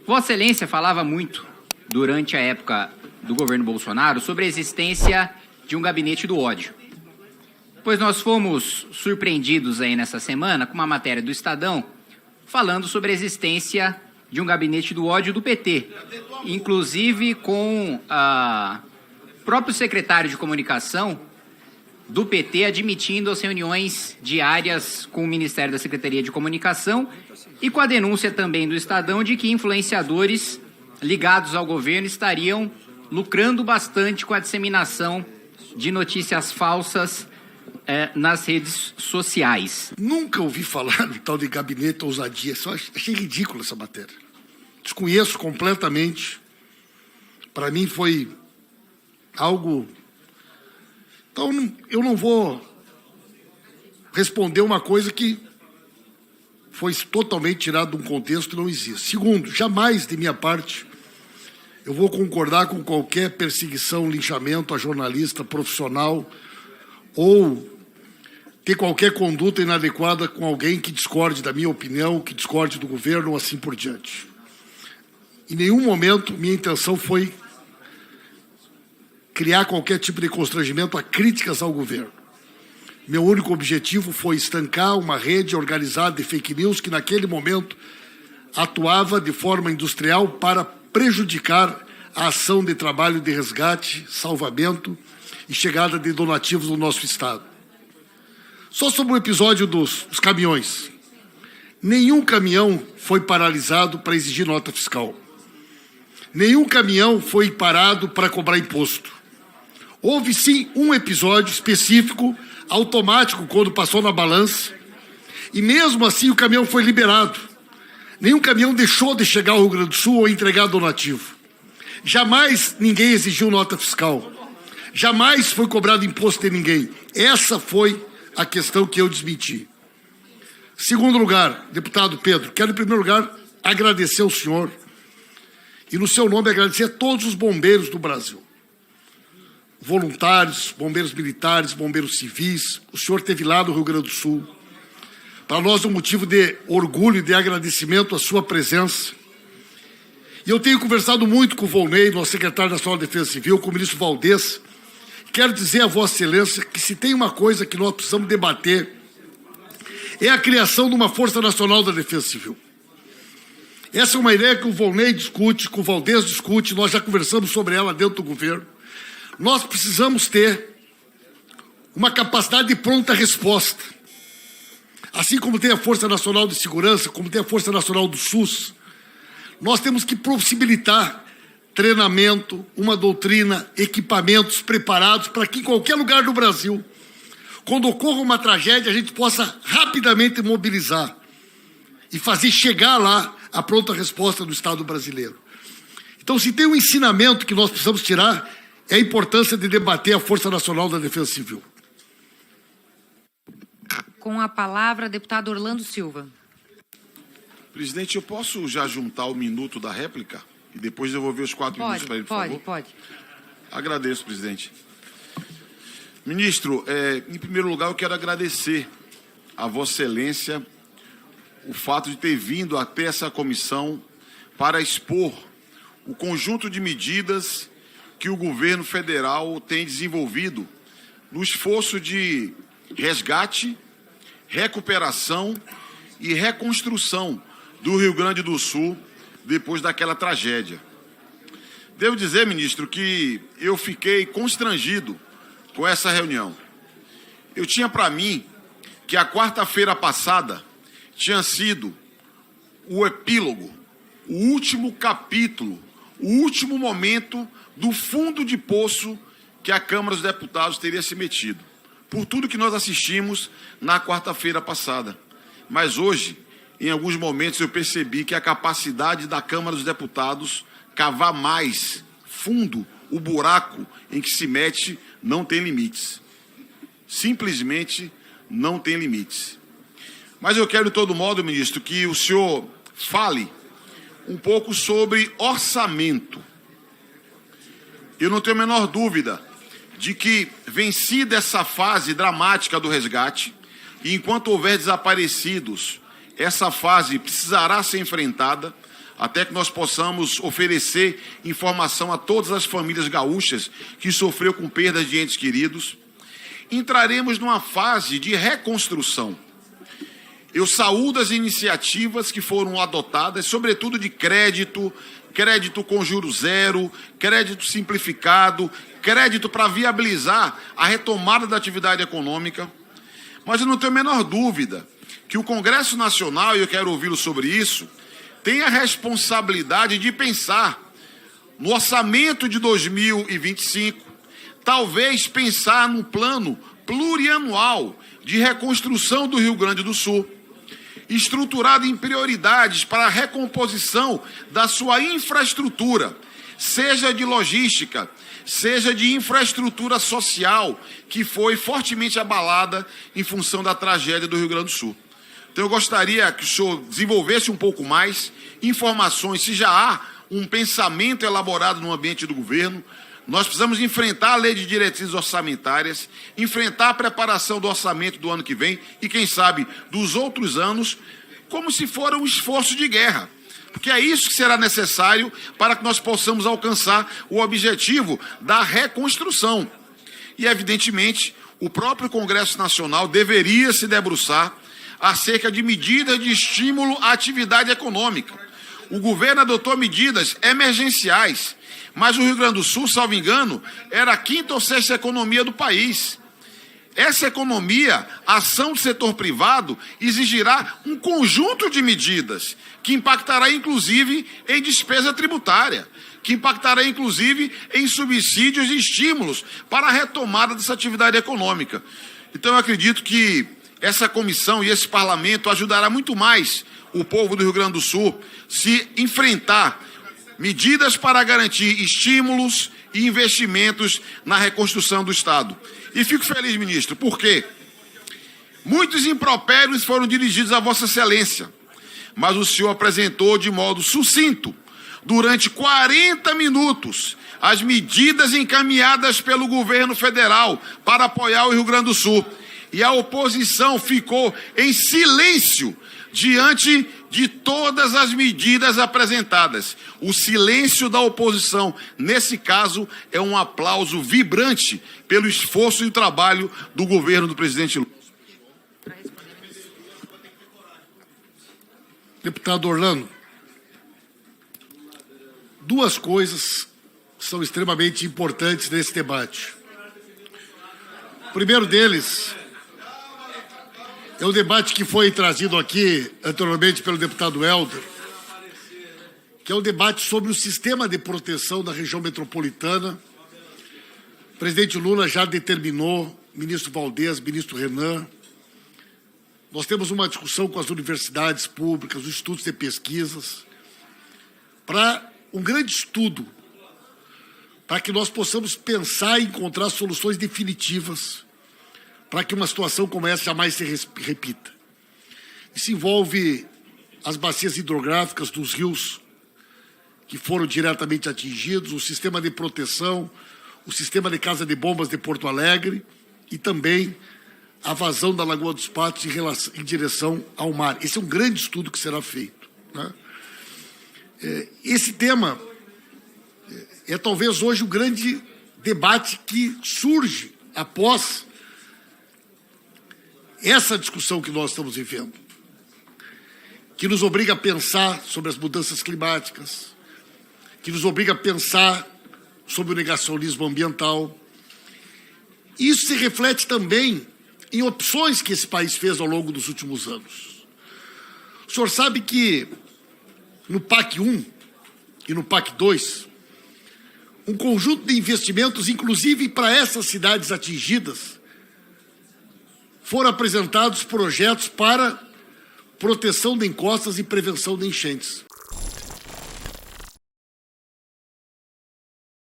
Vossa Excelência falava muito, durante a época do governo Bolsonaro, sobre a existência de um gabinete do ódio. Pois nós fomos surpreendidos aí nessa semana com uma matéria do Estadão falando sobre a existência de um gabinete do ódio do PT, inclusive com o próprio secretário de comunicação do PT admitindo as reuniões diárias com o Ministério da Secretaria de Comunicação e com a denúncia também do Estadão de que influenciadores ligados ao governo estariam lucrando bastante com a disseminação de notícias falsas nas redes sociais. Nunca ouvi falar no tal de gabinete ousadia, só achei ridícula essa matéria. Desconheço completamente. Para mim foi algo... Então, eu não vou responder uma coisa que foi totalmente tirada de um contexto que não existe. Segundo, jamais, de minha parte, eu vou concordar com qualquer perseguição, linchamento a jornalista profissional ou ter qualquer conduta inadequada com alguém que discorde da minha opinião, que discorde do governo ou assim por diante. Em nenhum momento minha intenção foi criar qualquer tipo de constrangimento a críticas ao governo. Meu único objetivo foi estancar uma rede organizada de fake news que naquele momento atuava de forma industrial para prejudicar a ação de trabalho de resgate, salvamento e chegada de donativos no nosso Estado. Só sobre o episódio dos caminhões. Nenhum caminhão foi paralisado para exigir nota fiscal. Nenhum caminhão foi parado para cobrar imposto. Houve, sim, um episódio específico, automático, quando passou na balança, e mesmo assim o caminhão foi liberado. Nenhum caminhão deixou de chegar ao Rio Grande do Sul ou entregar donativo. Jamais ninguém exigiu nota fiscal. Jamais foi cobrado imposto de ninguém. Essa foi a questão que eu desmenti. Segundo lugar, deputado Pedro, quero em primeiro lugar agradecer ao senhor e no seu nome agradecer a todos os bombeiros do Brasil. Voluntários, bombeiros militares, bombeiros civis. O senhor esteve lá no Rio Grande do Sul. Para nós é um motivo de orgulho e de agradecimento a sua presença. E eu tenho conversado muito com o Volney, nosso secretário nacional de Defesa Civil, com o ministro Valdez. Quero dizer a Vossa Excelência que se tem uma coisa que nós precisamos debater é a criação de uma Força Nacional da Defesa Civil. Essa é uma ideia que o Volney discute, que o Valdez discute, nós já conversamos sobre ela dentro do governo. Nós precisamos ter uma capacidade de pronta resposta. Assim como tem a Força Nacional de Segurança, como tem a Força Nacional do SUS, nós temos que possibilitar treinamento, uma doutrina, equipamentos preparados para que em qualquer lugar do Brasil, quando ocorra uma tragédia, a gente possa rapidamente mobilizar e fazer chegar lá a pronta resposta do Estado brasileiro. Então, se tem um ensinamento que nós precisamos tirar, é a importância de debater a Força Nacional da Defesa Civil. Com a palavra, deputado Orlando Silva. Presidente, eu posso já juntar o minuto da réplica? E depois devolver os 4 minutos para ele, por favor? Pode. Agradeço, presidente. Ministro, em primeiro lugar, eu quero agradecer a Vossa Excelência o fato de ter vindo até essa comissão para expor o conjunto de medidas que o governo federal tem desenvolvido no esforço de resgate, recuperação e reconstrução do Rio Grande do Sul depois daquela tragédia. Devo dizer, ministro, que eu fiquei constrangido com essa reunião. Eu tinha para mim que a quarta-feira passada tinha sido o epílogo, o último capítulo, o último momento do fundo de poço que a Câmara dos Deputados teria se metido, por tudo que nós assistimos na quarta-feira passada. Mas hoje, em alguns momentos, eu percebi que a capacidade da Câmara dos Deputados cavar mais fundo o buraco em que se mete não tem limites. Simplesmente não tem limites. Mas eu quero, de todo modo, ministro, que o senhor fale um pouco sobre orçamento. Eu não tenho a menor dúvida de que, vencida essa fase dramática do resgate, e enquanto houver desaparecidos essa fase precisará ser enfrentada até que nós possamos oferecer informação a todas as famílias gaúchas que sofreram com perdas de entes queridos. Entraremos numa fase de reconstrução. Eu saúdo as iniciativas que foram adotadas, sobretudo de crédito com juros zero, crédito simplificado, crédito para viabilizar a retomada da atividade econômica. Mas eu não tenho a menor dúvida que o Congresso Nacional, e eu quero ouvi-lo sobre isso, tem a responsabilidade de pensar no orçamento de 2025, talvez pensar num plano plurianual de reconstrução do Rio Grande do Sul, estruturado em prioridades para a recomposição da sua infraestrutura, seja de logística, seja de infraestrutura social, que foi fortemente abalada em função da tragédia do Rio Grande do Sul. Então eu gostaria que o senhor desenvolvesse um pouco mais informações, se já há um pensamento elaborado no ambiente do governo. Nós precisamos enfrentar a lei de diretrizes orçamentárias, enfrentar a preparação do orçamento do ano que vem e, quem sabe, dos outros anos, como se for um esforço de guerra. Porque é isso que será necessário para que nós possamos alcançar o objetivo da reconstrução. E, evidentemente, o próprio Congresso Nacional deveria se debruçar acerca de medidas de estímulo à atividade econômica. O governo adotou medidas emergenciais, mas o Rio Grande do Sul, salvo engano, era a 5ª ou 6ª economia do país. Essa economia, a ação do setor privado, exigirá um conjunto de medidas que impactará, inclusive, em despesa tributária, que impactará, inclusive, em subsídios e estímulos para a retomada dessa atividade econômica. Então, eu acredito que essa comissão e esse parlamento ajudará muito mais o povo do Rio Grande do Sul se enfrentar medidas para garantir estímulos e investimentos na reconstrução do Estado. E fico feliz, ministro, porque muitos impropérios foram dirigidos a Vossa Excelência, mas o senhor apresentou de modo sucinto, durante 40 minutos, as medidas encaminhadas pelo governo federal para apoiar o Rio Grande do Sul. E a oposição ficou em silêncio diante de todas as medidas apresentadas. O silêncio da oposição, nesse caso, é um aplauso vibrante pelo esforço e trabalho do governo do presidente Lula. Deputado Orlando, duas coisas são extremamente importantes nesse debate. O primeiro deles é o debate que foi trazido aqui anteriormente pelo deputado Helder, que é o debate sobre o sistema de proteção da região metropolitana. O presidente Lula já determinou, ministro Valdez, ministro Renan. Nós temos uma discussão com as universidades públicas, os institutos de pesquisas, para um grande estudo, para que nós possamos pensar e encontrar soluções definitivas para que uma situação como essa jamais se repita. Isso envolve as bacias hidrográficas dos rios que foram diretamente atingidos, o sistema de proteção, o sistema de casa de bombas de Porto Alegre e também a vazão da Lagoa dos Patos em direção ao mar. Esse é um grande estudo que será feito, né? Esse tema é talvez hoje o grande debate que surge após essa discussão que nós estamos vivendo, que nos obriga a pensar sobre as mudanças climáticas, que nos obriga a pensar sobre o negacionismo ambiental. Isso se reflete também em opções que esse país fez ao longo dos últimos anos. O senhor sabe que no PAC 1 e no PAC 2, um conjunto de investimentos, inclusive para essas cidades atingidas, foram apresentados projetos para proteção de encostas e prevenção de enchentes.